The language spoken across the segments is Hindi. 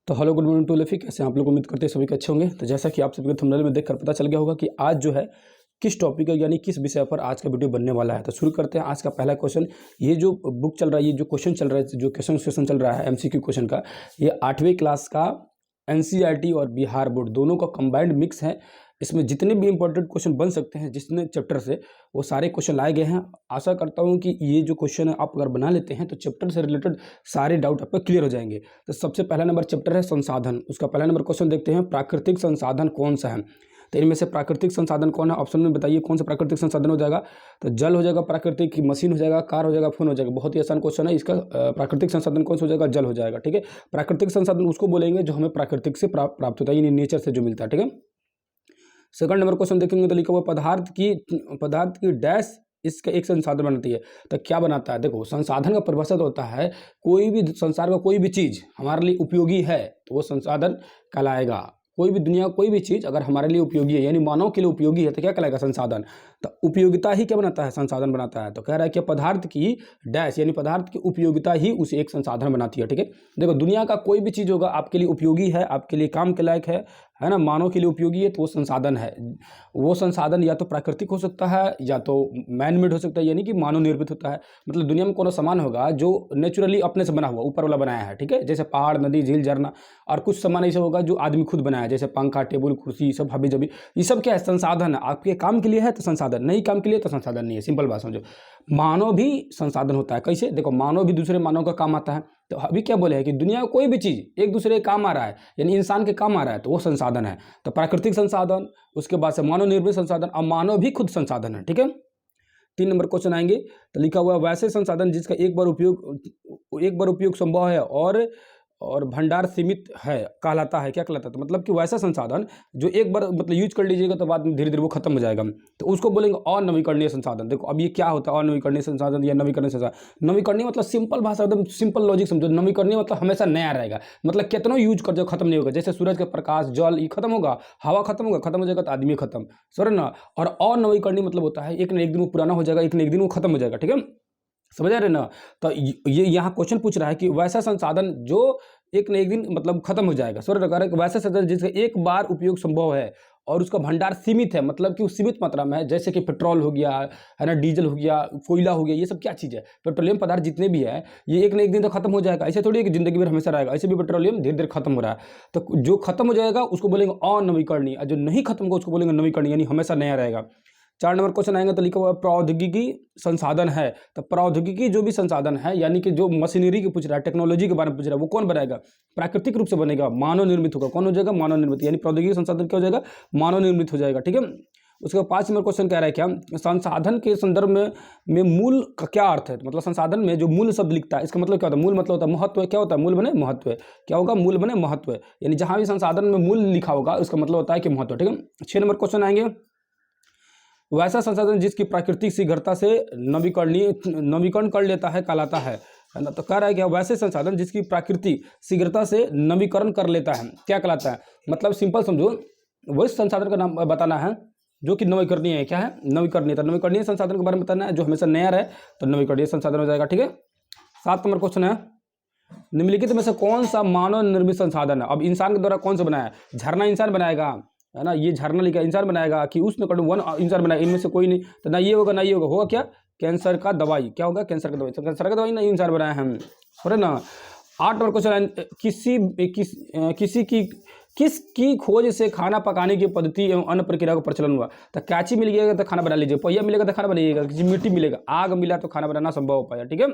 तो हेलो गुड मॉर्निंग टू लफी, कैसे हैं आप लोग। उम्मीद करते हैं सभी के अच्छे होंगे। तो जैसा कि आप सभी को थंबनेल में देखकर पता चल गया होगा कि आज जो है किस टॉपिक है यानी किस विषय पर आज का वीडियो बनने वाला है। तो शुरू करते हैं। आज का पहला क्वेश्चन, ये जो बुक चल रहा है, ये जो क्वेश्चन चल रहा है, जो क्वेश्चन सेशन चल रहा है एमसीक्यू क्वेश्चन का, ये 8वीं क्लास का एनसीईआरटी और बिहार बोर्ड दोनों का कंबाइंड मिक्स है। इसमें जितने भी इंपॉर्टेंट क्वेश्चन बन सकते हैं जितने चैप्टर से, वो सारे क्वेश्चन लाए गए हैं। आशा करता हूं कि ये जो क्वेश्चन है आप अगर बना लेते हैं तो चैप्टर से रिलेटेड सारे डाउट आपका क्लियर हो जाएंगे। तो सबसे पहला नंबर चैप्टर है संसाधन। उसका पहला नंबर क्वेश्चन देखते हैं, प्राकृतिक संसाधन कौन सा है। तो इनमें से प्राकृतिक संसाधन कौन है, ऑप्शन में बताइए कौन सा प्राकृतिक संसाधन हो जाएगा। तो जल हो जाएगा, प्राकृतिक मशीन हो जाएगा, कार हो जाएगा, फोन हो जाएगा। बहुत ही आसान क्वेश्चन है इसका। प्राकृतिक संसाधन कौन सा हो जाएगा, जल हो जाएगा। ठीक है, प्राकृतिक संसाधन उसको बोलेंगे जो हमें प्राकृतिक से प्राप्त होता है, यानी नेचर से जो मिलता है। ठीक है, सेकंड नंबर क्वेश्चन देखेंगे तो लिखा हुआ पदार्थ की डैश इसका एक संसाधन बनाती है। तो क्या बनाता है, देखो संसाधन का परिभाषा तो होता है कोई भी संसार का कोई भी चीज हमारे लिए उपयोगी है तो वो संसाधन कहलाएगा। कोई भी दुनिया कोई भी चीज अगर हमारे लिए उपयोगी है यानी मानव के लिए उपयोगी है तो क्या कहलाएगा, संसाधन। तो उपयोगिता ही क्या बनाता है, संसाधन बनाता है। तो कह रहा है कि पदार्थ की डैश यानी पदार्थ की उपयोगिता ही उसे एक संसाधन बनाती है। ठीक है, देखो दुनिया का कोई भी चीज होगा आपके लिए उपयोगी है, आपके लिए काम के लायक है ना, मानव के लिए उपयोगी है तो वो संसाधन है। वो संसाधन या तो प्राकृतिक हो सकता है या तो मैन मेड हो सकता है, यानी कि मानव निर्मित होता है। मतलब दुनिया में कोनो सामान होगा जो नेचुरली अपने से बना हुआ, ऊपर वाला बनाया है। ठीक है, जैसे पहाड़, नदी, झील, झरना। और कुछ सामान ऐसा होगा जो आदमी खुद बनाया है, जैसे पंखा, टेबल, कुर्सी, सब हबी जबी। ये सब क्या है, संसाधन है। आपके काम के लिए है तो संसाधन, नहीं काम के लिए तो संसाधन नहीं है। सिंपल बात समझो। मानव भी संसाधन होता है। कैसे, देखो मानव भी दूसरे मानव का काम आता है। तो अभी क्या बोले हैं कि दुनिया में कोई भी चीज एक दूसरे के काम आ रहा है यानी इंसान के काम आ रहा है तो वो संसाधन है। तो प्राकृतिक संसाधन, उसके बाद से मानव निर्मित संसाधन, और मानव भी खुद संसाधन है। ठीक है, 3 नंबर क्वेश्चन आएंगे तो लिखा हुआ वैसे संसाधन जिसका एक बार उपयोग संभव है और भंडार सीमित है कहलाता है। क्या कहलाता है, तो मतलब कि वैसा संसाधन जो एक बार मतलब यूज कर लीजिएगा तो बाद में धीरे धीरे वो खत्म हो जाएगा, तो उसको बोलेंगे अनवीकरणीय संसाधन। देखो अब ये क्या होता है अनवीकरणीय संसाधन या नवीकरणीय संसाधन। नवीकरणीय मतलब सिंपल भाषा, एकदम सिंपल लॉजिक समझो। नवीकरणीय मतलब हमेशा नया रहेगा, मतलब कितना यूज कर जाओ खत्म नहीं होगा। जैसे सूरज का प्रकाश, जल, ये खत्म होगा, हवा खत्म होगा, खत्म हो जाएगा तो आदमी खत्म, सर ना। और अनवीकरणीय मतलब होता है एक न एक दिन वो पुराना हो जाएगा, एक न एक दिन वो खत्म हो जाएगा। ठीक है, समझ आ रहे ना। तो ये यहाँ क्वेश्चन पूछ रहा है कि वैसा संसाधन जो एक न एक दिन मतलब खत्म हो जाएगा। स्वर लगा रहा है कि वैसा संसाधन जिसका एक बार उपयोग संभव है और उसका भंडार सीमित है, मतलब कि सीमित मात्रा में है। जैसे कि पेट्रोल हो गया है ना, डीजल हो गया, कोयला हो गया, ये सब क्या चीज़ है, पेट्रोलियम पदार्थ जितने भी है ये एक न एक दिन तो खत्म हो जाएगा। ऐसे थोड़ी है कि जिंदगी भर हमेशा रहेगा, ऐसे भी पेट्रोलियम धीरे धीरे खत्म हो रहा है। तो जो खत्म हो जाएगा उसको बोलेंगे अनवीकरणीय, और जो नहीं खत्म होगा उसको बोलेंगे नवीकरणीय, यानी हमेशा नया रहेगा। 4 नंबर क्वेश्चन आएंगे तो लिखा हुआ प्रौद्योगिकी संसाधन है। तो प्रौद्योगिकी जो भी संसाधन है यानी कि जो मशीनरी के पूछ रहा है, टेक्नोलॉजी के बारे में पूछ रहा है, वो कौन बनाएगा, प्राकृतिक रूप से बनेगा, मानव निर्मित होगा। कौन हो जाएगा, मानव निर्मित, यानी प्रौद्योगिकी संसाधन क्या हो जाएगा, मानव निर्मित हो जाएगा। ठीक है, उसके बाद 5 नंबर क्वेश्चन कह रहा है क्या, संसाधन के संदर्भ में मूल का क्या अर्थ है। मतलब संसाधन में जो मूल शब्द लिखता है इसका मतलब क्या होता है, मूल मतलब होता है महत्व। क्या होता है, मूल बने महत्व। क्या होगा, मूल बने महत्व, यानी जहां भी संसाधन में मूल लिखा होगा उसका मतलब होता है कि महत्व। ठीक है, 6 नंबर क्वेश्चन आएंगे, वैसा संसाधन जिसकी प्राकृतिक शीघ्रता से नवीकरण कर लेता है कहलाता है ना। तो कह रहा है कि वैसे संसाधन जिसकी प्राकृतिक शीघ्रता से नवीकरण कर लेता है क्या कहलाता है। मतलब सिंपल समझो, वही संसाधन का नाम बताना है जो कि नवीकरणीय है। क्या है, नवीकरणीय। तो नवीकरणीय संसाधन के बारे में बताना है जो हमेशा नया रहे, तो नवीकरणीय संसाधन हो जाएगा। ठीक है, 7 नंबर क्वेश्चन है, निम्नलिखित में से कौन सा मानव निर्मित संसाधन है। अब इंसान के द्वारा कौन सा बनाया है, झरना इंसान बनाएगा है ना, ये झरना लिखा इंसान बनाएगा कि उसने कटू वन इंसान बनाएगा, इनमें से कोई नहीं। तो ना ये होगा ना ये होगा क्या, कैंसर का दवाई। क्या होगा, कैंसर का दवाई। तो कैंसर का दवाई नहीं इंसान बनाया हम, है ना। 8 नंबर क्वेश्चन, किसकी खोज से खाना पकाने की पद्धति एवं अन्य प्रक्रिया का प्रचलन हुआ। तो कैची मिल गया तो खाना बना लीजिए, पहिया मिलेगा तो खाना बनाइएगा, किसी मिट्टी मिलेगा, आग मिला तो खाना बनाना संभव हो पाया। ठीक है,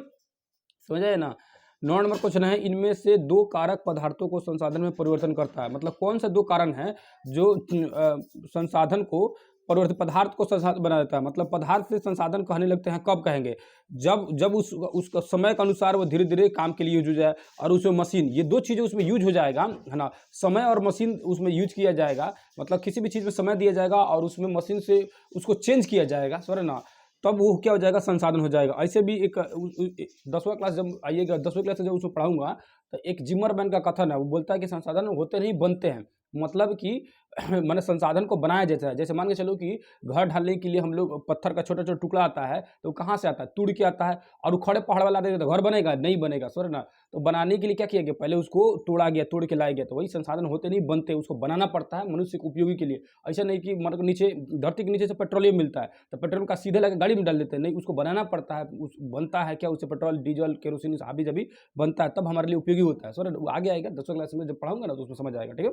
समझ आए ना। 9 नंबर क्वेश्चन है, इनमें से 2 कारक पदार्थों को संसाधन में परिवर्तन करता है। मतलब कौन से 2 कारण हैं जो संसाधन को परिवर्तित, पदार्थ को संसाधन बना देता है। मतलब पदार्थ से संसाधन कहने लगते हैं कब कहेंगे, जब उसका समय के अनुसार वो धीरे धीरे काम के लिए यूज हो जाए, और उसमें मशीन, ये 2 चीज़ें उसमें यूज हो जाएगा, है ना। समय और मशीन उसमें यूज किया जाएगा, मतलब किसी भी चीज़ में समय दिया जाएगा और उसमें मशीन से उसको चेंज किया जाएगा, सर ना, तब वो क्या हो जाएगा, संसाधन हो जाएगा। ऐसे भी एक 10वां क्लास जब आइएगा, 10वीं क्लास से जब उसको पढ़ाऊंगा तो एक जिमरमैन का कथन है, वो बोलता है कि संसाधन होते नहीं बनते हैं। मतलब कि मैंने संसाधन को बनाया जैसा है। जैसे मान के चलो कि घर ढालने के लिए हम लोग पत्थर का छोटा छोटा टुकड़ा आता है, तो कहाँ से आता है, तुड़ के आता है। और वो खड़े पहाड़ वाला देते तो घर बनेगा नहीं बनेगा, सर ना। तो बनाने के लिए क्या किया गया, पहले उसको तोड़ा गया, तोड़ के लाया गया। तो वही संसाधन होते नहीं बनते, उसको बनाना पड़ता है मनुष्य के उपयोगी के लिए। ऐसा नहीं कि मतलब नीचे धरती के नीचे से पेट्रोलियम मिलता है तो पेट्रोलियम का सीधे लगा गाड़ी में डाल देते हैं, नहीं, उसको बनाना पड़ता है। उस बनता है क्या, उससे पेट्रोल डीजल केरोसिन हाबी जबी बनता है, तब हमारे लिए उपयोगी होता है। सर आगे आएगा 10वीं क्लास में जब पढ़ाऊंगा ना तो उसमें समझ आएगा, ठीक है।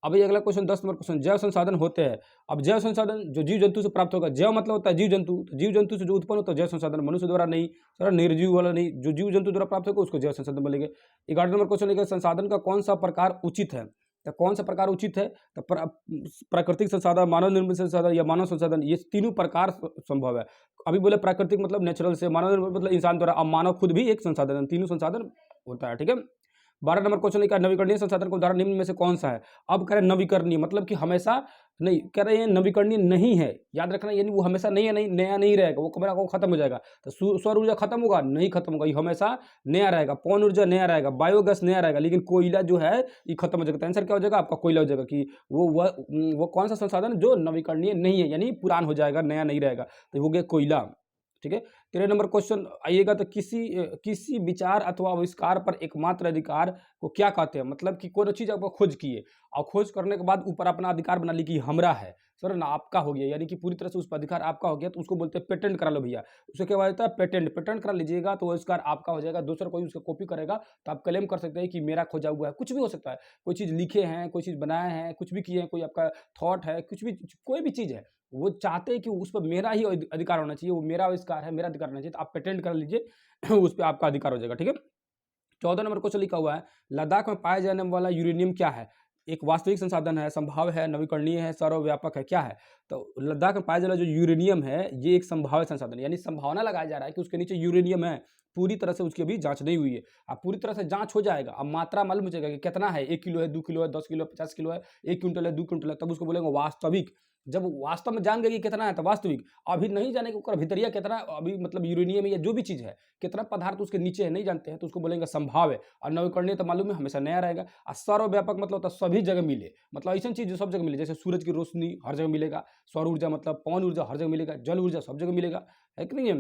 अब ये अगला क्वेश्चन 10 नंबर क्वेश्चन, जैव संसाधन होते हैं। अब जैव संसाधन जो जीव जंतु से प्राप्त होगा, जैव मतलब होता है जीव जंतु, तो जीव जंतु से जो उत्पन्न होता है जैव संसाधन, मनुष्य द्वारा नहीं, सर निर्जीव वाला नहीं, जो जीव जंतु द्वारा प्राप्त होगा उसको जैव संसाधन बोलेंगे। 11 नंबर क्वेश्चन है, संसाधन का कौन सा प्रकार उचित है। तो कौन सा प्रकार उचित है, तो प्राकृतिक संसाधन, मानव निर्मित संसाधन या मानव संसाधन, ये तीनों प्रकार संभव है। अभी बोले प्राकृतिक मतलब नेचुरल से, मानव निर्मित मतलब इंसान द्वारा, अब मानव खुद भी एक संसाधन है, तीनों संसाधन होता है, ठीक है। 12 नंबर क्वेश्चन लिखा, नवीकरणीय संसाधन का उदाहरण निम्न में से कौन सा है। अब कह रहे नवीकरणीय मतलब कि हमेशा नहीं, कह रहे हैं नवीकरणीय नहीं है, याद रखना, यानी वो हमेशा नहीं है, नहीं नया नहीं रहेगा, वो कमरा को खत्म हो जाएगा। तो सौर ऊर्जा खत्म होगा, नहीं खत्म होगा, ये हमेशा नया रहेगा। पवन ऊर्जा नया रहेगा, बायोगैस नया रहेगा, लेकिन कोयला जो है ये खत्म हो जाएगा। तो आंसर क्या हो जाएगा आपका, कोयला हो जाएगा। कि वो कौन सा संसाधन जो नवीकरणीय नहीं है, यानी पुरान हो जाएगा, नया नहीं रहेगा, तो हो गया कोयला, ठीक है। 13 नंबर क्वेश्चन आइएगा, तो किसी विचार अथवा आविष्कार पर एकमात्र अधिकार को क्या कहते हैं। मतलब कि कोई चीज आपको खोज किए और खोज करने के बाद ऊपर अपना अधिकार बना ली कि हमरा है, सर ना, आपका हो गया, यानी कि पूरी तरह से उस पर अधिकार आपका हो गया, तो उसको बोलते हैं पेटेंट करा लो भैया। उसको क्या बोलता है, पेटेंट करा लीजिएगा, तो वो अधिकार आपका हो जाएगा। दूसरा कोई उसका कॉपी करेगा तो आप क्लेम कर सकते हैं कि मेरा खोजा हुआ है। कुछ भी हो सकता है, कोई चीज़ लिखे हैं, कोई चीज़ बनाए हैं, कुछ भी किए हैं, कोई आपका थॉट है, कुछ भी, कोई भी चीज़ है, वो चाहते हैं कि उस पर मेरा ही अधिकार होना चाहिए, वो मेरा आविष्कार है, मेरा अधिकार होना चाहिए, तो आप पेटेंट कर लीजिए उस पर आपका अधिकार हो जाएगा, ठीक है। 14 नंबर क्वेश्चन लिखा हुआ है, लद्दाख में पाया जाने वाला यूरेनियम क्या है। एक वास्तविक संसाधन है, संभाव्य है, नवीकरणीय है, सर्वव्यापक है, क्या है। तो लद्दाख में पाया जाने वाला जो यूरेनियम है ये एक संभाव्य संसाधन, यानी संभावना लगाया जा रहा है कि उसके नीचे यूरेनियम है। पूरी तरह से उसकी अभी जांच नहीं हुई है, अब पूरी तरह से जांच हो जाएगा, अब मात्रा मालूम हो जाएगा कि कितना है, 1 किलो है, 2 किलो है, 10 किलो है, 50 किलो है, 1 क्विंटल है, 2 क्विंटल है, तब उसको बोलेंगे वास्तविक। जब वास्तव में जान गए कि कितना है तो वास्तविक। अभी नहीं जाने के ऊपर भीतरिया कितना अभी मतलब यूरेनियम या जो भी चीज़ है कितना पदार्थ उसके नीचे है नहीं जानते हैं, तो उसको बोलेंगे संभाव्य। और नवीकरणीय तो मालूम है हमेशा नया रहेगा। और सर्वव्यापक मतलब होता है सभी जगह मिले, मतलब ऐसी चीज़ जो सब जगह मिले, जैसे सूरज की रोशनी हर जगह मिलेगा, सौर ऊर्जा मतलब पवन ऊर्जा हर जगह मिलेगा, जल ऊर्जा सब जगह मिलेगा, है कि नहीं।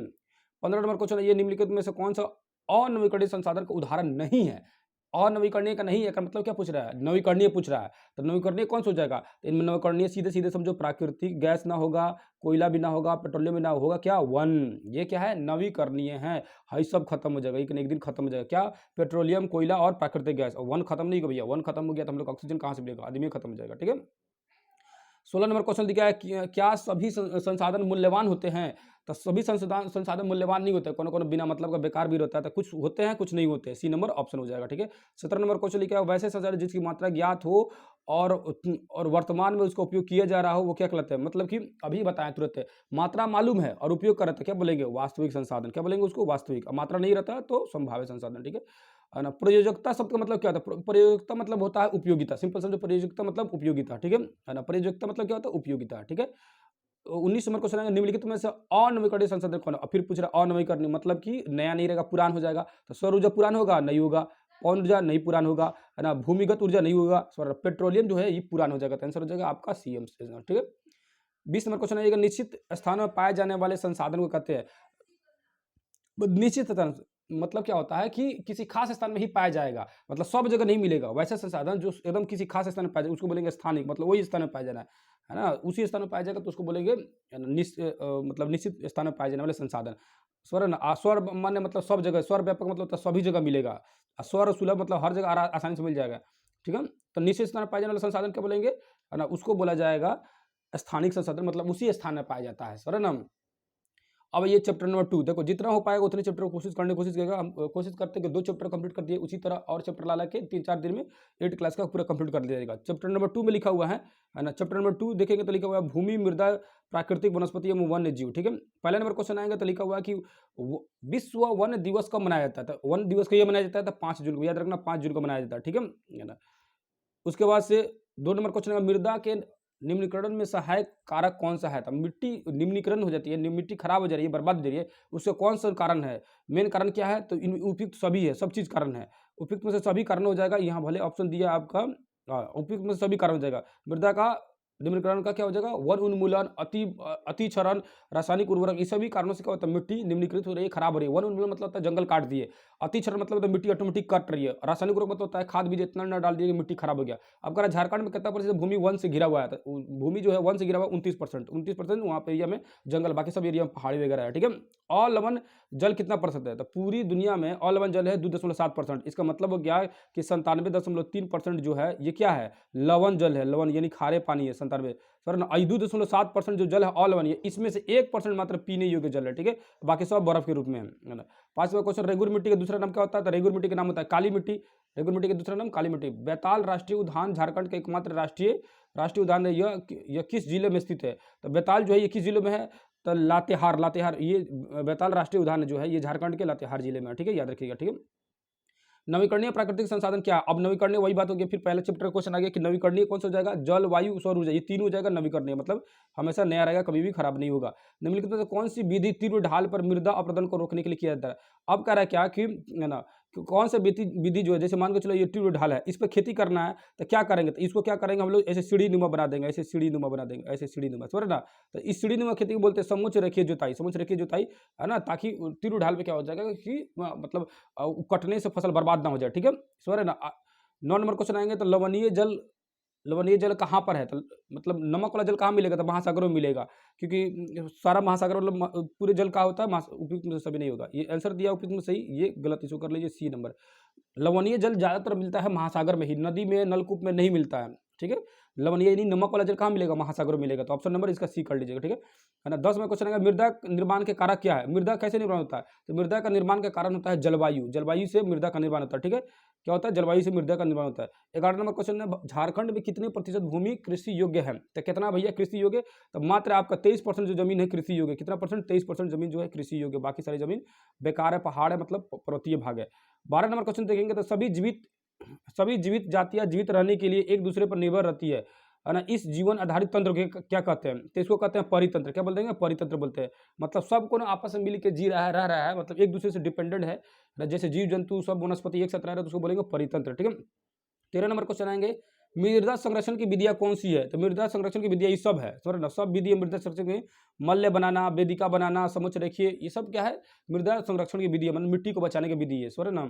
15 नंबर क्वेश्चन है, ये निम्नलिखित में से कौन सा अनवीकरणीय संसाधन का उदाहरण नहीं है। अनवीकरणीय का नहीं है का मतलब क्या पूछ रहा है, नवीकरणीय पूछ रहा है। तो नवीकरणीय कौन सा हो जाएगा, तो इनमें नवीकरणीय सीधे सीधे समझो प्राकृतिक गैस ना होगा, कोयला भी ना होगा, पेट्रोलियम भी ना होगा, क्या वन, ये क्या है नवीकरणीय है। हाई सब खत्म हो जाएगा, एक न एक दिन खत्म हो जाएगा, क्या पेट्रोलियम कोयला और प्राकृतिक गैस। और वन खत्म नहीं होगा भैया, वन खत्म हो गया तो हम लोग ऑक्सीजन कहाँ से मिलेगा, आदमी खत्म हो जाएगा, ठीक है। 16 नंबर क्वेश्चन दिया है क्या सभी संसाधन मूल्यवान होते हैं। तो सभी संसाधन मूल्यवान नहीं होते, कौन कौन बिना मतलब का बेकार भी रहता है, तो कुछ होते हैं कुछ नहीं होते, सी नंबर ऑप्शन हो जाएगा, ठीक है। 17 नंबर क्वेश्चन लिखा है, वैसे संसाधन जिसकी मात्रा ज्ञात हो और वर्तमान में उसका उपयोग किया जा रहा हो वो क्या कहलाते हैं। मतलब कि अभी बताएं तुरंत, मात्रा मालूम है और उपयोग कर रहे थे, क्या बोलेंगे वास्तविक संसाधन, क्या बोलेंगे उसको वास्तविक। मात्रा नहीं रहता तो संभाव्य संसाधन, ठीक है ना। प्रयोजकता शब्द का मतलब क्या होता है, प्रयोजकता मतलब होता है उपयोगिता, सिंपल समझो, प्रयोजकता मतलब उपयोगिता, ठीक है ना। प्रयोजकता मतलब क्या होता है उपयोगिता, ठीक है। 19 नंबर क्वेश्चन है, निम्नलिखित में से अनवीकरणीय संसाधन कौन है। फिर पूछ रहा अनवीकरणीय मतलब कि नया नहीं रहेगा, पुरान हो जाएगा। तो सौर ऊर्जा पुरान होगा नहीं होगा, पवन ऊर्जा नहीं पुरान होगा, है ना, भूमिगत ऊर्जा नहीं होगा, पेट्रोलियम जो है ये पुरान हो जाएगा। तो आंसर हो जाएगा आपका सीएम, ठीक है। 20 नंबर क्वेश्चन है, निश्चित स्थान में पाए जाने वाले संसाधन को कहते हैं। निश्चित स्थान मतलब क्या होता है कि किसी खास स्थान में ही पाया जाएगा, मतलब सब जगह नहीं मिलेगा। वैसे संसाधन जो एकदम किसी खास स्थान में पाया जाएगा उसको बोलेंगे स्थानिक, मतलब वही स्थान में पाया जाना है ना, उसी स्थान में पाया जाएगा तो उसको बोलेंगे मतलब निश्चित स्थान में पाए जाने वाले संसाधन। स्वर मान्य मतलब सब जगह, स्वर व्यापक मतलब तो सभी जगह मिलेगा, स्वर सुलभ मतलब हर जगह आसानी से मिल जाएगा, ठीक है। तो निश्चित स्थान में पाए जाने वाले संसाधन क्या बोलेंगे, है ना, उसको बोला जाएगा स्थानिक संसाधन, मतलब उसी स्थान में पाया जाता है, सर ना। अब ये चैप्टर नंबर 2 देखो, जितना हो पाएगा उतने चैप्टर को कोशिश करने की कोशिश करेगा। हम कोशिश करते हैं कि 2 चैप्टर कंप्लीट कर दिए, उसी तरह और चैप्टर ला के 3-4 दिन में 8 क्लास का पूरा कंप्लीट कर दिया जाएगा। चैप्टर नंबर 2 में लिखा हुआ है ना, चैप्टर नंबर 2 देखेंगे तो लिखा हुआ है भूमि, मृदा, प्राकृतिक वनस्पति एवं वन्य जीव, ठीक है। पहला नंबर क्वेश्चन आएगा तो लिखा हुआ है कि विश्व वन दिवस कब मनाया जाता है। तो वन दिवस का ये मनाया जाता है तो 5 जून को, याद रखना 5 जून को मनाया जाता है, ठीक है ना। उसके बाद से 2 नंबर क्वेश्चन है, मृदा के निम्नीकरण में सहायक कारक कौन सा है। तो मिट्टी निम्नीकरण हो जाती है, मिट्टी खराब हो जा रही है, बर्बाद हो जा रही है, उसका कौन सा कारण है, मेन कारण क्या है। तो उपयुक्त सभी है, सब चीज़ कारण है, उपयुक्त में से सभी कारण हो जाएगा। यहाँ भले ऑप्शन दिया आपका उपयुक्त में सभी कारण हो जाएगा। मृदा का निम्नीकरण का क्या हो जाएगा? वन उन्मूलन, अतिक्षरण, रासायनिक उर्वरक, इस सभी कारणों से क्या होता है? मिट्टी निम्नीकृत हो रही है, खराब हो रही है। वन उन्मूलन मतलब होता है जंगल काट दिए, अतिक्षरण मतलब होता है मिट्टी ऑटोमेटिक कट रही है, रासायनिक उर्वरक मतलब होता है खाद बीज इतना न डाल दिए कि मिट्टी खराब हो गया। अब कह झारखंड में कितना प्रतिशत भूमि वन से घिरा हुआ है? तो भूमि जो है वन से घिरा हुआ 29%, 29% वहाँ पे एरिया में जंगल, बाकी सब एरिया में पहाड़ी वगैरह है, ठीक है। अलवन जल कितना प्रतिशत है? तो पूरी दुनिया में अलवन जल है 2.7%। इसका मतलब हो गया कि 97.3% जो है ये क्या है? लवन जल है, लवन यानी खारे पानी है 97, सर ना। 2.7% जो जल है अलवन है, इसमें से 1% मात्र पीने योग्य जल है, ठीक है, बाकी सब बर्फ के रूप में है ना। 5वां क्वेश्चन, रेगुर मिट्टी का दूसरा नाम क्या होता है? तो रेगुर मिट्टी का नाम होता है काली मिट्टी। रेगुर मिट्टी का दूसरा नाम काली मिट्टी। बैताल राष्ट्रीय उद्यान झारखंड का एकमात्र राष्ट्रीय उद्यान है। यह किस जिले में स्थित है? तो बैताल जो है ये किस जिले में है? तो लातेहार, ये बैताल राष्ट्रीय उद्यान जो है ये झारखंड के लातेहार जिले में है, ठीक है, याद रखिएगा, ठीक है। नवीकरणीय प्राकृतिक संसाधन क्या है? अब नवीकरणीय वही बात हो गई, फिर पहले चैप्टर का क्वेश्चन आ गया कि नवीकरणीय कौन सा हो जाएगा? जल, वायु, सौर ऊर्जा, ये तीन हो जाएगा नवीकरणीय, मतलब हमेशा नया रहेगा, कभी भी खराब नहीं होगा। निम्नलिखित में से कौन सी विधि तीव्र ढाल पर मृदा अपरदन को रोकने के लिए किया जाता है? अब कह रहा है क्या कि है ना, कौन सा विधि जो है, जैसे मान के चलो ये तीव्र ढाल है, इस पर खेती करना है, तो क्या करेंगे? तो इसको क्या करेंगे हम लोग? ऐसे सीढ़ी नुमा बना देंगे, ऐसे सीढ़ी नुमा बना देंगे, ऐसे सीढ़ी नुमा, समझ ना। तो इस सीढ़ी नुमा खेती को बोलते हैं समुच्च रेखीय जुताई, समुच्च रेखीय जुताई, है ना, ताकि तीव्र ढाल पे क्या हो जाएगा कि मतलब कटने से फसल बर्बाद ना हो जाए, ठीक है, समझ रहे ना। 9 नंबर क्वेश्चन आएंगे, तो लवणीय जल कहाँ पर है? तो मतलब नमक वाला जल कहाँ मिलेगा? तो महासागरों में मिलेगा, क्योंकि सारा महासागर मतलब पूरे जल का होता है, उपयुक्त में से सभी नहीं होगा। ये आंसर दिया उपयुक्त में सही, ये गलत, इसको कर लीजिए सी नंबर। लवणीय जल ज्यादातर मिलता है महासागर में ही, नदी में, नलकूप में नहीं मिलता है, ठीक है। लवणीय यानी नमक वाला जल कहाँ मिलेगा? महासागर में मिलेगा, तो ऑप्शन नंबर इसका सी कर लीजिएगा, ठीक है ना। 10 में क्वेश्चन आएगा, मृदा निर्माण के कारक क्या है? मृदा कैसे निर्माण होता है? तो मृदा का निर्माण का कारण होता है जलवायु, जलवायु से मृदा का निर्माण होता है, ठीक है। क्या होता है? जलवायु से मृदा का निर्माण होता है। 11 नंबर क्वेश्चन है, झारखंड में कितने प्रतिशत भूमि कृषि योग्य है? तो कितना भैया कृषि योग्य? तो मात्र आपका 23% जो जमीन है कृषि योग्य। कितना परसेंट? 23% जमीन जो है कृषि योग्य, बाकी सारी जमीन बेकार है, पहाड़ है, मतलब पर्वतीय भाग है। 12 नंबर क्वेश्चन देखेंगे, तो सभी जीवित जातियां जीवित रहने के लिए एक दूसरे पर निर्भर रहती है ना। इस जीवन आधारित तंत्र के क्या कहते हैं? तो इसको कहते हैं परितंत्र। क्या बोलते हैं? परितंत्र बोलते हैं। मतलब सबको ना आपस में मिल के जी रहा है, रह रहा है, मतलब एक दूसरे से डिपेंडेंट है ना, जैसे जीव जंतु सब वनस्पति एक साथ रह रहे हैं, तो उसको बोलेंगे परितंत्र, ठीक है। 13 नंबर क्वेश्चन आएंगे, मृदा संरक्षण की विधियां कौन सी है? तो मृदा संरक्षण की विधियां ये सब है, समझ ना, सब विधि मृदा संरक्षण की। मल्य बनाना, वेदिका बनाना, समुच्च रेखीय, ये सब क्या है? मृदा संरक्षण की विधि है, मतलब मिट्टी को बचाने की विधि है, समझ ना।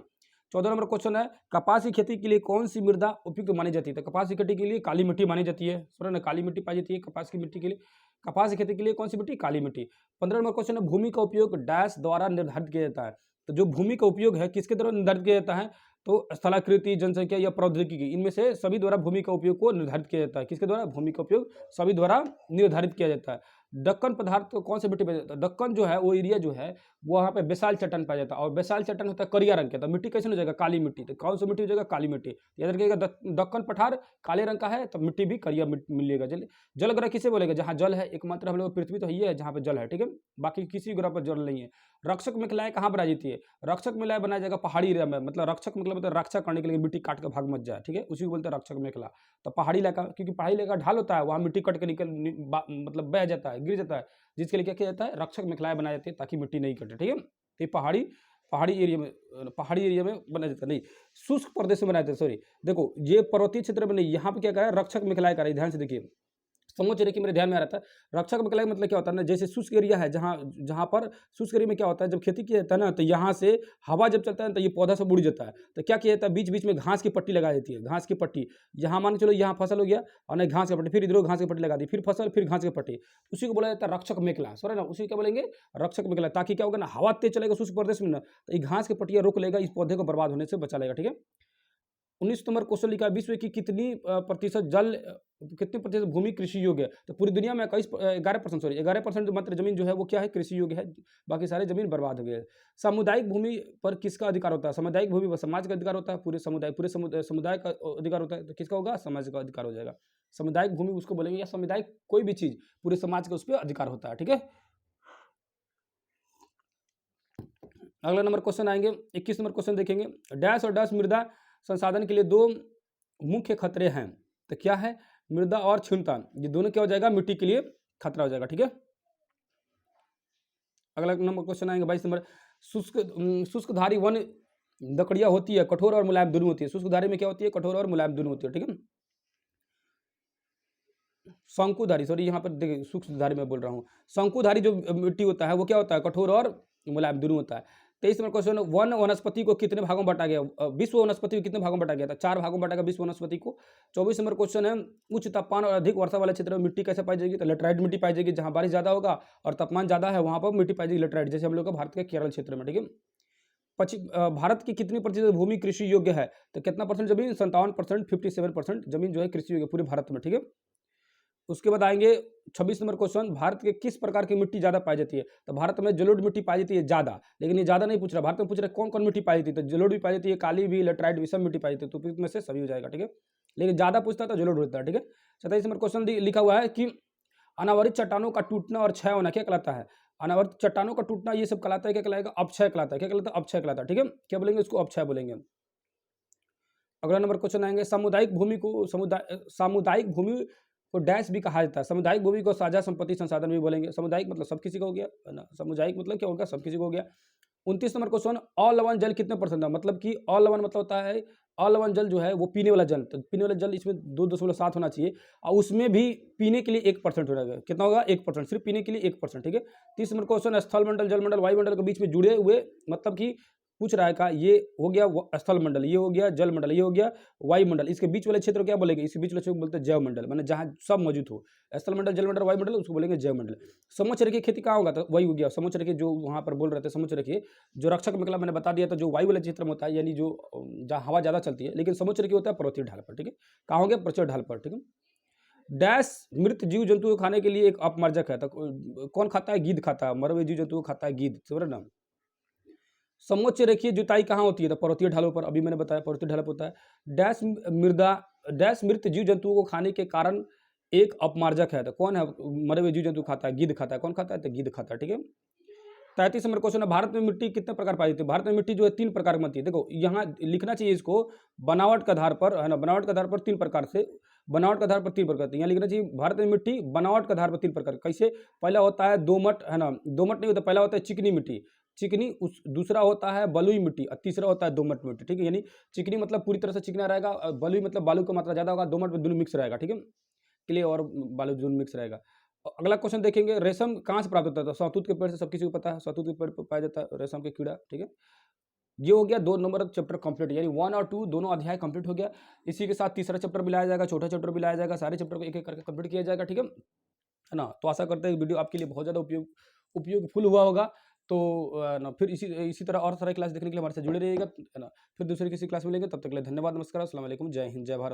14 नंबर क्वेश्चन है, कपास की खेती के लिए कौन सी मृदा उपयुक्त मानी जाती है? तो कपास की खेती के लिए काली मिट्टी मानी जाती है, समझ ना, काली मिट्टी पाई जाती है कपास की मिट्टी के लिए। कपास की खेती के लिए कौन सी मिट्टी? काली मिट्टी। 15 नंबर क्वेश्चन है, भूमि का उपयोग डैश द्वारा निर्धारित किया जाता है। तो जो भूमि का उपयोग है किसके द्वारा निर्धारित किया जाता है? तो स्थलाकृति, जनसंख्या या प्रौद्योगिकी, इनमें से सभी द्वारा भूमि का उपयोग को निर्धारित किया जाता है। किसके द्वारा? भूमि का उपयोग सभी द्वारा निर्धारित किया जाता है। दक्कन पदार्थ को कौन से मिट्टी पाया जाता है? दक्कन जो है वो एरिया जो है वहाँ पे बेसाल चट्टान पाया जाता है, और बेसाल चट्टान होता है करिया रंग का। तो मिट्टी कैसे हो जाएगा? काली मिट्टी। तो कौन सी मिट्टी हो जाएगा? काली मिट्टी। याद रखिएगा, दक्कन पठार काले रंग का है तो मिट्टी भी करिया मिलेगा। जल ग्रह किसे बोलेगा? जहाँ जल है, एकमात्र हम लोग पृथ्वी तो ही है जहाँ पे जल है, ठीक है, बाकी किसी ग्रह पर जल नहीं है। रक्षक मेखलाएं कहाँ बनाई जाती है? रक्षक मेखलाएं बनाया जाएगा पहाड़ी एरिया में, मतलब रक्षक मतलब रक्षा करने के लिए मिट्टी काट के भाग मत जाए, ठीक है, उसी को बोलते हैं रक्षक मेखला। तो पहाड़ी इलाका, क्योंकि पहाड़ी इलाका ढाल होता है, वहाँ मिट्टी कट के मतलब बह जाता है, गिर जाता है, जिसके लिए क्या किया जाता है? रक्षक मेखलाएं बनाई जाती है ताकि मिट्टी नहीं कटे, ठीक है। तो ये पहाड़ी एरिया में बनाया जाता है, नहीं, शुष्क प्रदेश में बनाया जाता है, सॉरी। देखो ये पर्वतीय क्षेत्र में नहीं, यहाँ पे क्या करा है? रक्षक मेखलाएं करा है, ध्यान से देखिए, समझ रहे कि मेरे ध्यान में आ रहा था। रक्षक मेखलाएं मतलब क्या होता है ना, जैसे शुष्क एरिया है, जहाँ पर शुष्क एरिया में क्या होता है, जब खेती किया जाता है ना, तो यहाँ से हवा जब चलता है तो ये पौधा सब उड़ जाता है। तो क्या किया जाता है? बीच बीच में घास की पट्टी लगा देती है, घास की पट्टी। यहाँ मान के चलो यहाँ फसल हो गया और नहीं घास की पट्टी, फिर इधर घास की पट्टी लगा दी, फिर फसल, फिर घास की पट्टी, उसी को बोला जाता है रक्षक मेखला, सॉरी ना, उसी क्या बोलेंगे? रक्षक मेखला। ताकि क्या होगा ना, हवा तेज चलेगा शुष्क प्रदेश में ना, तो ये घास की पट्टियाँ रोक लेगा, इस पौधे को बर्बाद होने से बचा लेगा, ठीक है। 19 नंबर क्वेश्चन लिखा है, विश्व की कितनी प्रतिशत भूमि कृषि योग्य है? तो पूरी दुनिया में 11% मात्र जमीन जो है वो क्या है? कृषि योग्य है, बाकी सारे जमीन बर्बाद हो गए। सामुदायिक भूमि पर किसका अधिकार होता है? सामुदायिक भूमि पर समाज का अधिकार होता है, पूरे समुदाय का अधिकार होता है, तो किसका होगा? समाज का अधिकार हो जाएगा। सामुदायिक भूमि उसको बोलेंगे, या सामुदायिक कोई भी चीज पूरे समाज का उस पर अधिकार होता है, ठीक है। अगला नंबर क्वेश्चन आएंगे, 21 नंबर क्वेश्चन देखेंगे, डैश और डैश मृदा संसाधन के लिए दो मुख्य खतरे हैं। तो क्या है? मृदा और क्षीणता, ये दोनों क्या हो जाएगा? मिट्टी के लिए खतरा हो जाएगा, ठीक है। अगला नंबर क्वेश्चन आएंगे 22 नंबर, शुष्कधारी वन लकड़ियां होती है, कठोर और मुलायम दोनों होती है। शुष्कधारी में क्या होती है? कठोर और मुलायम दोनों होती है, ठीक है। शंकुधारी, सॉरी यहाँ पर देखिए सूक्ष्मधारी मैं बोल रहा हूँ। शंकुधारी जो मिट्टी होता है वो क्या होता है, कठोर और मुलायम दोनों होता है। 23 नंबर क्वेश्चन, वन वनस्पति को कितने भागों में बांटा गया? विश्व वनस्पति को कितने भागों में बांटा गया था? 4 भागों में बांटा गया विश्व वनस्पति को। 24 नंबर क्वेश्चन है, उच्च तापमान और अधिक वर्षा वाले क्षेत्र में मिट्टी कैसे पाई जाएगी? तो लेटराइट मिट्टी पाई जाएगी, जहाँ बारिश ज़्यादा होगा और तापमान ज़्यादा है वहाँ पर मिट्टी पाई जाएगी लेटराइट, जैसे हम लोग का भारत के केरल क्षेत्र में, ठीक है। भारत की कितनी प्रतिशत भूमि कृषि योग्य है? तो कितना परसेंट जमीन? 57%, 57% जमीन जो है कृषि योग्य पूरे भारत में, ठीक है। उसके बाद आएंगे 26 नंबर क्वेश्चन, भारत के किस प्रकार की मिट्टी ज़्यादा पाई जाती है? तो भारत में जलोढ़ मिट्टी पाई जाती है ज़्यादा, लेकिन ये ज़्यादा नहीं पूछ रहा, भारत में पूछ रहा है कौन कौन मिट्टी पाई जाती है। तो जलोढ़ भी पाई जाती है, काली भी, लेटराइट भी, सब मिट्टी पाई जाती है, तो इसमें से सभी हो जाएगा, ठीक है। लेकिन ज़्यादा पूछता है तो जलोढ़ होता है, ठीक है। 27 नंबर क्वेश्चन लिखा हुआ है कि अनावरित चट्टानों का टूटना और क्षय होना क्या कहलाता है? अनावरित चट्टानों का टूटना ये सब कहलाता है, क्या कहलाएगा? अपक्षय कहलाता है। क्या कहलाता है? अपक्षय कहलाता है, ठीक है। क्या बोलेंगे इसको? अपक्षय बोलेंगे। अगला नंबर क्वेश्चन आएंगे, सामुदायिक भूमि को डैश भी कहा जाता है। सामुदायिक भूमि को साझा संपत्ति संसाधन भी बोलेंगे। सामुदायिक मतलब सब किसी का हो गया, है ना। सामुदायिक मतलब क्या होगा? सब किसी को हो गया। 29 नंबर क्वेश्चन, अलवण जल कितने परसेंट है? मतलब कि अलवण मतलब होता है, अलवण जल जो है वो पीने वाला जल, तो पीने वाला जल इसमें 2.7 होना चाहिए, और उसमें भी पीने के लिए 1% होना चाहिए। कितना होगा? 1%, सिर्फ पीने के लिए 1%, ठीक है। 30 नंबर क्वेश्चन, स्थल मंडल, जल मंडल, वायुमंडल के बीच में जुड़े हुए, मतलब कि पूछ रहा है का, ये हो गया स्थल मंडल, ये हो गया जल मंडल, ये हो गया वायुमंडल, इसके बीच वाले क्षेत्र को क्या बोलेंगे? इसके बीच वाले क्षेत्र को बोलते हैं जैव मंडल, माने जहाँ सब मौजूद हो। स्थल मंडल, जल मंडल, वायुमंडल, उसको बोलेंगे जैव मंडल। समुद्र की खेती कहाँ होगा? तो वही हो गया समुद्र की, जो वहाँ पर बोल रहे थे समुद्र की, जो रक्षक निकला मैंने बता दिया था, जो वायु वाले क्षेत्र में होता है, यानी जो जहाँ हवा ज़्यादा चलती है, लेकिन समुद्र की होता है पर्वतीय ढाल पर, ठीक है। कहाँ हो गया? पर्वतीय ढाल पर, ठीक है। डैश मृत जीव जंतु को खाने के लिए एक अपमार्जक है, तो कौन खाता है? गिद्ध खाता है, मरे हुए जीव जंतु को खाता है गिद्ध, समझ रहे ना। समोच्च रेखीय जुताई कहाँ होती है? तो पर्वतीय ढालों पर, अभी मैंने बताया पर्वतीय ढालों पर होता है। डैश मृत जीव जंतुओं को खाने के कारण एक अपमार्जक है, तो कौन है? मरे हुए जीव जंतु खाता है, गिद्ध खाता है। कौन खाता है? तो गिद्ध खाता है, ठीक है। 33 नंबर क्वेश्चन है, भारत में मिट्टी कितने प्रकार पाई जाती है? भारत में मिट्टी जो है 3 प्रकार की बनती है। देखो यहाँ लिखना चाहिए इसको, बनावट के आधार पर, है ना, बनावट के आधार पर 3 प्रकार से, बनावट के आधार पर 3 प्रकार, यहाँ लिखना चाहिए भारत में मिट्टी बनावट के आधार पर 3 प्रकार। कैसे? पहला होता है दोमट, है ना, दोमट नहीं होता, पहला होता है चिकनी मिट्टी, चिकनी, उस दूसरा होता है बलुई मिट्टी, और तीसरा होता है दोमट मिट्टी, ठीक है। यानी चिकनी मतलब पूरी तरह से चिकना रहेगा, और बलुई मतलब बालू की मात्रा ज़्यादा होगा, दोमट में दोनों मिक्स रहेगा, ठीक है, क्ले और बालू दोनों मिक्स रहेगा। अगला क्वेश्चन देखेंगे, रेशम कहाँ से प्राप्त होता है? तो शहतूत के पेड़ से, सब किसी को पता है, शहतूत के पेड़ पर पाया जाता है रेशम के कीड़ा, ठीक है। ये हो गया 2 नंबर चैप्टर कंप्लीट, यानी 1 और 2 दोनों अध्याय कंप्लीट हो गया। इसी के साथ तीसरा चैप्टर भी लाया जाएगा, चौथा चैप्टर भी लाया जाएगा, सारे चैप्टर को एक एक करके कंप्लीट किया जाएगा, ठीक है ना। तो आशा करते हैं वीडियो आपके लिए बहुत ज़्यादा उपयोगफुल हुआ होगा। तो ना फिर इसी तरह और सारे क्लास देखने के लिए हमारे साथ जुड़े रहिएगा, है ना। फिर दूसरे किसी क्लास में मिलेंगे, तब तक के लिए धन्यवाद, नमस्कार, अस्सलाम वालेकुम, जय हिंद, जय भारत।